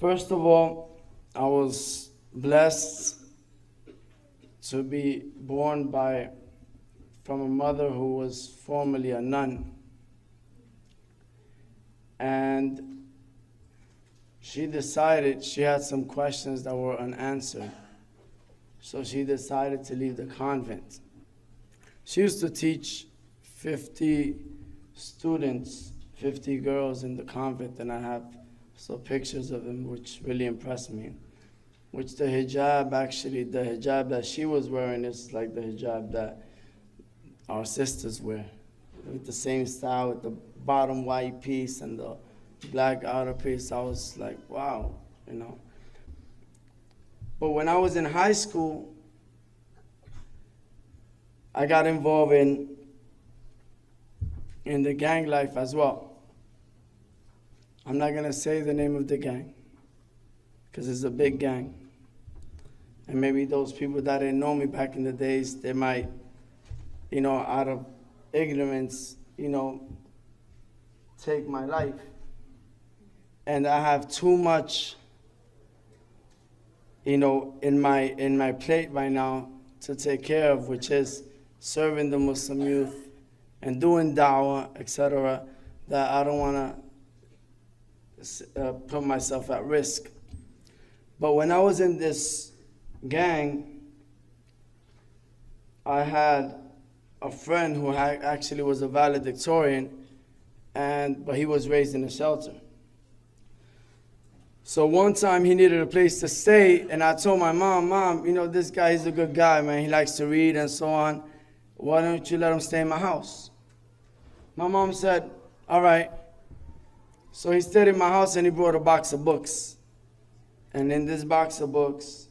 First of all, I was blessed to be born from a mother who was formerly a nun. And she decided she had some questions that were unanswered. So she decided to leave the convent. She used to teach 50 students, 50 girls in the convent, and I have pictures of them, which really impressed me. Which the hijab that she was wearing is like the hijab that our sisters wear, with the same style, with the bottom white piece and the black outer piece. I was like, wow, you know. But when I was in high school, I got involved in the gang life as well. I'm not going to say the name of the gang, because it's a big gang. And maybe those people that didn't know me back in the days, they might, out of ignorance, take my life. And I have too much, in my plate right now to take care of, which is serving the Muslim youth and doing da'wah, etc., that I don't want to put myself at risk. But when I was in this gang, I had a friend who actually was a valedictorian, but he was raised in a shelter. So one time he needed a place to stay, and I told my mom, this guy is a good guy, man. He likes to read and so on. Why don't you let him stay in my house? My mom said, all right. So he stayed in my house and he brought a box of books. And in this box of books,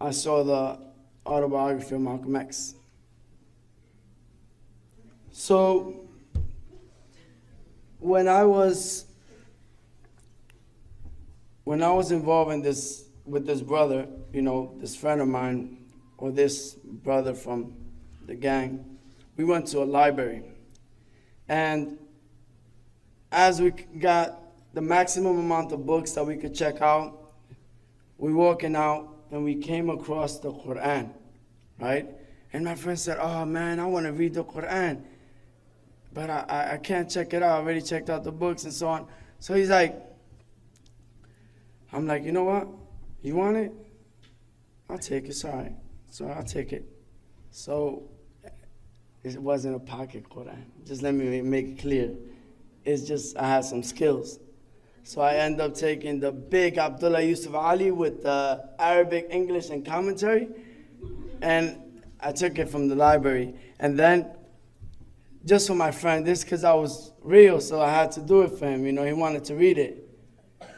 I saw the autobiography of Malcolm X. So when I was involved in this with this brother, this friend of mine, or this brother from the gang, we went to a library. And as we got the maximum amount of books that we could check out, we walking out and we came across the Qur'an, right? And my friend said, oh man, I want to read the Qur'an, but I can't check it out. I already checked out the books and so on. So he's like, I'm like, you know what? You want it? I'll take it, sorry. So I'll take it. So it wasn't a pocket Qur'an. Just let me make it clear. It's just I had some skills. So I ended up taking the big Abdullah Yusuf Ali with the Arabic, English, and commentary. And I took it from the library. And then, just for my friend, this because I was real, so I had to do it for him. He wanted to read it.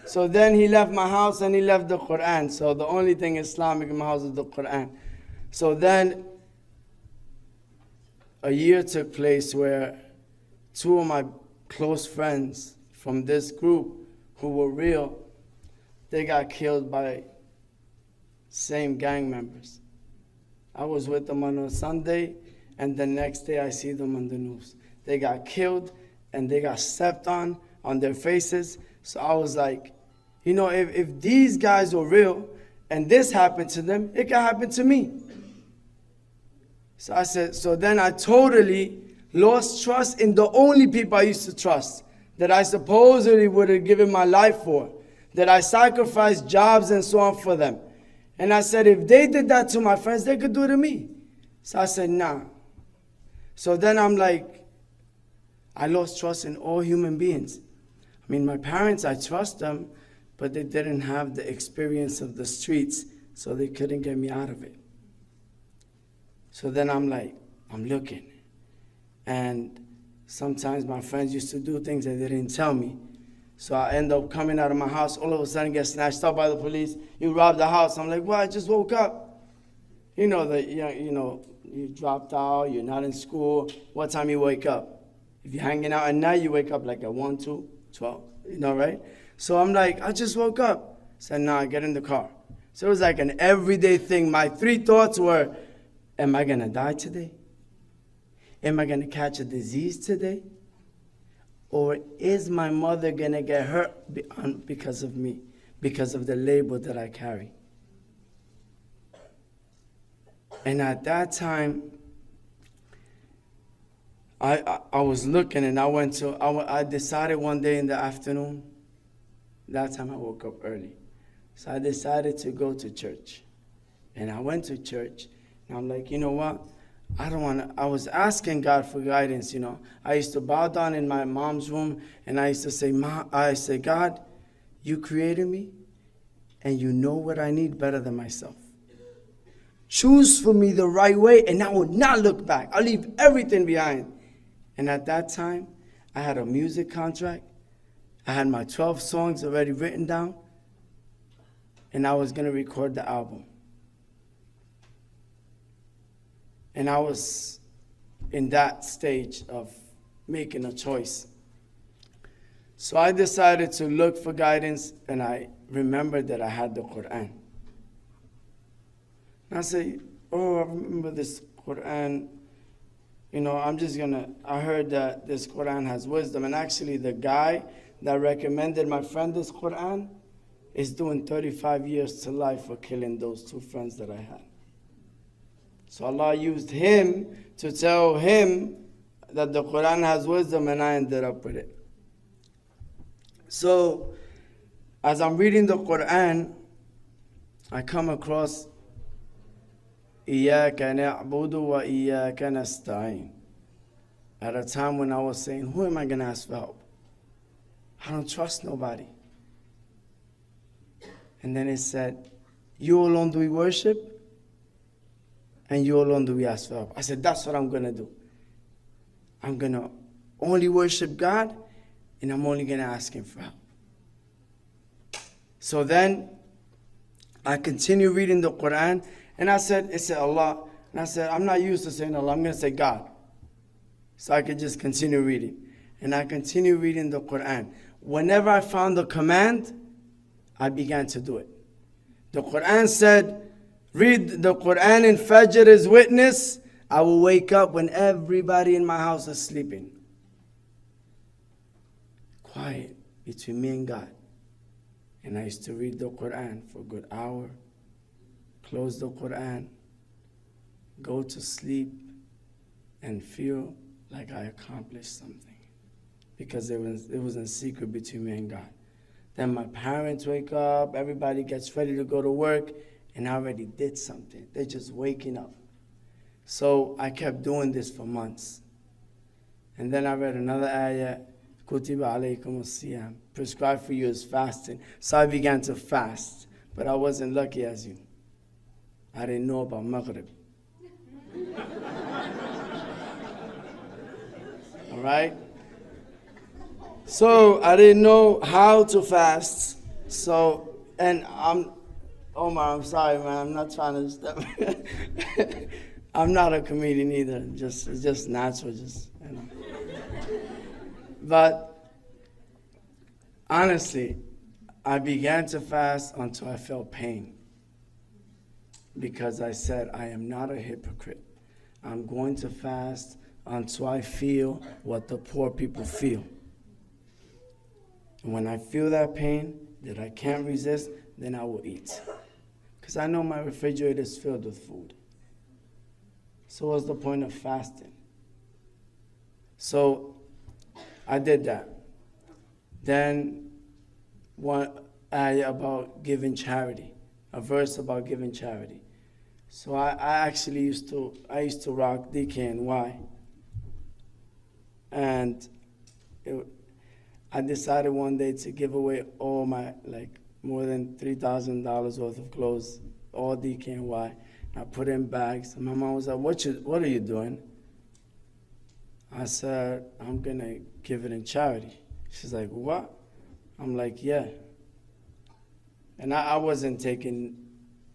So then he left my house and he left the Qur'an. So the only thing Islamic in my house is the Qur'an. So then a year took place where two of my close friends from this group who were real, they got killed by same gang members. I was with them on a Sunday, and the next day I see them on the news. They got killed and they got stepped on their faces. So I was like, if these guys were real and this happened to them, it can happen to me. So I said, so then I totally lost trust in the only people I used to trust, that I supposedly would have given my life for, that I sacrificed jobs and so on for them. And I said, if they did that to my friends, they could do it to me. So I said, nah. So then I'm like, I lost trust in all human beings. My parents, I trust them, but they didn't have the experience of the streets, so they couldn't get me out of it. So then I'm like, I'm looking. And sometimes my friends used to do things that they didn't tell me. So I end up coming out of my house, all of a sudden get snatched up by the police. You robbed the house. I'm like, well, I just woke up. You dropped out, you're not in school. What time you wake up? If you're hanging out at night, you wake up like at 1, 2, 12, right? So I'm like, I just woke up. I said, nah, get in the car. So it was like an everyday thing. My 3 thoughts were, am I going to die today? Am I going to catch a disease today? Or is my mother going to get hurt because of me, because of the label that I carry? And at that time, I was looking, and I decided one day in the afternoon, that time I woke up early. So I decided to go to church. And I went to church, and I'm like, you know what? I was asking God for guidance, I used to bow down in my mom's room, and I used to say, God, you created me, and you know what I need better than myself. Choose for me the right way, and I will not look back. I'll leave everything behind. And at that time, I had a music contract. I had my 12 songs already written down, and I was going to record the album. And I was in that stage of making a choice. So I decided to look for guidance, and I remembered that I had the Qur'an. And I say, I remember this Qur'an. I heard that this Qur'an has wisdom. And actually, the guy that recommended my friend this Qur'an is doing 35 years to life for killing those two friends that I had. So Allah used him to tell him that the Qur'an has wisdom, and I ended up with it. So, as I'm reading the Qur'an, I come across إِيَّاكَ نَعْبُدُ وَإِيَّاكَ نَسْتَعِينُ. At a time when I was saying, who am I going to ask for help? I don't trust nobody. And then it said, you alone do we worship, and you alone do we ask for help. I said, that's what I'm going to do. I'm going to only worship God, and I'm only going to ask Him for help. So then, I continue reading the Qur'an, and it said Allah. And I said, I'm not used to saying Allah, I'm going to say God. So I could just continue reading. And I continue reading the Qur'an. Whenever I found the command, I began to do it. The Qur'an said, read the Qur'an in Fajr as witness. I will wake up when everybody in my house is sleeping. Quiet between me and God. And I used to read the Qur'an for a good hour, close the Qur'an, go to sleep, and feel like I accomplished something. Because it was in secret between me and God. Then my parents wake up, everybody gets ready to go to work, and I already did something. They're just waking up. So I kept doing this for months. And then I read another ayah, Kutiba alaykum as-siyam, prescribed for you is fasting. So I began to fast, but I wasn't lucky as you. I didn't know about Maghrib. All right? So I didn't know how to fast. So, and Omar, I'm sorry, man. I'm not trying to step. I'm not a comedian either. It's just natural, But honestly, I began to fast until I felt pain. Because I said, I am not a hypocrite. I'm going to fast until I feel what the poor people feel. And when I feel that pain that I can't resist, then I will eat. Because I know my refrigerator is filled with food. So what's the point of fasting? So I did that. Then one ayah about giving charity, a verse about giving charity. So I actually used to rock DKNY. And I decided one day to give away all my, more than $3,000 worth of clothes, all DKNY. I put in bags. And my mom was like, what are you doing? I said, I'm going to give it in charity. She's like, what? I'm like, yeah. And I wasn't taking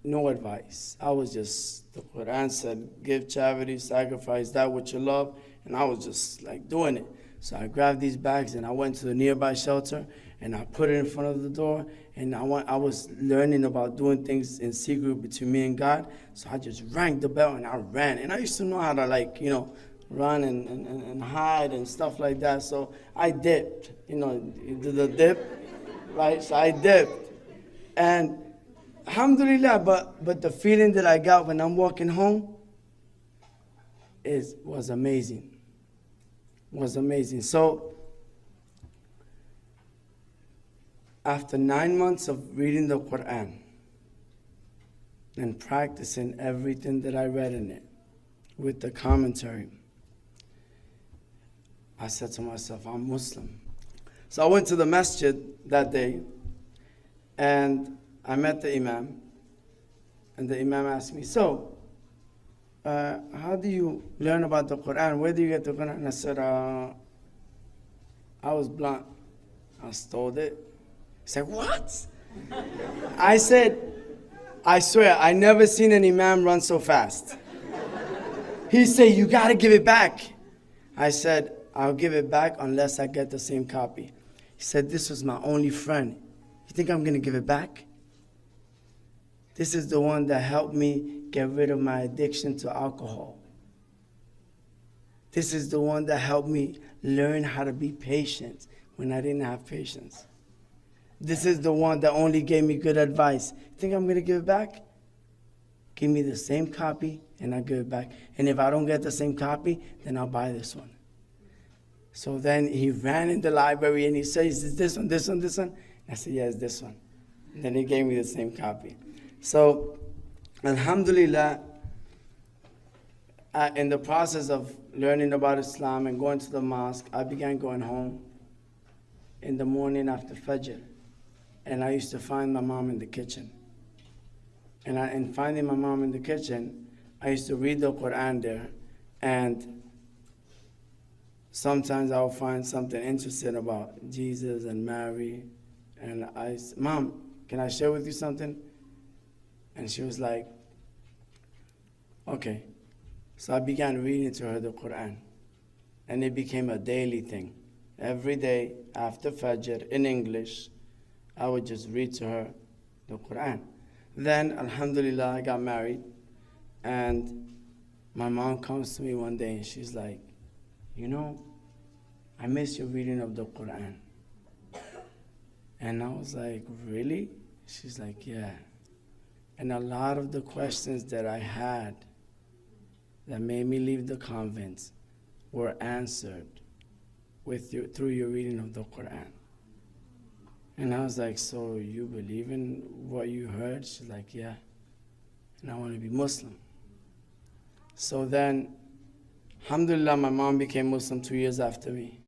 no advice. I was just, the Qur'an said, give charity, sacrifice that which you love. And I was just doing it. So I grabbed these bags and I went to the nearby shelter and I put it in front of the door. And I was learning about doing things in secret between me and God. So I just rang the bell and I ran. And I used to know how to run and hide and stuff like that. So I dipped, you do the dip, right? So I dipped. And alhamdulillah, but the feeling that I got when I'm walking home was amazing. Was amazing. So after 9 months of reading the Qur'an and practicing everything that I read in it with the commentary, I said to myself, I'm Muslim. So I went to the masjid that day and I met the imam. And the imam asked me, so, how do you learn about the Qur'an? Where do you get the Qur'an? And I said, I was blunt. I stole it. He said, what? I said, I swear, I never seen an imam run so fast. He said, you got to give it back. I said, I'll give it back unless I get the same copy. He said, this was my only friend. You think I'm going to give it back? This is the one that helped me get rid of my addiction to alcohol. This is the one that helped me learn how to be patient when I didn't have patience. This is the one that only gave me good advice. You think I'm going to give it back? Give me the same copy and I'll give it back. And if I don't get the same copy, then I'll buy this one. So then he ran in the library and he says, is this one, this one, this one? And I said, yeah, it's this one. And then he gave me the same copy. So, alhamdulillah, in the process of learning about Islam and going to the mosque, I began going home in the morning after Fajr. And I used to find my mom in the kitchen. And in finding my mom in the kitchen, I used to read the Qur'an there. And sometimes I would find something interesting about Jesus and Mary. And I said, Mom, can I share with you something? And she was like, okay. So I began reading to her the Qur'an. And it became a daily thing. Every day after Fajr in English, I would just read to her the Qur'an. Then, alhamdulillah, I got married. And my mom comes to me one day and she's like, I miss your reading of the Qur'an. And I was like, really? She's like, yeah. And a lot of the questions that I had that made me leave the convent were answered through your reading of the Qur'an. And I was like, so you believe in what you heard? She's like, yeah. And I want to be Muslim. So then, alhamdulillah, my mom became Muslim 2 years after me.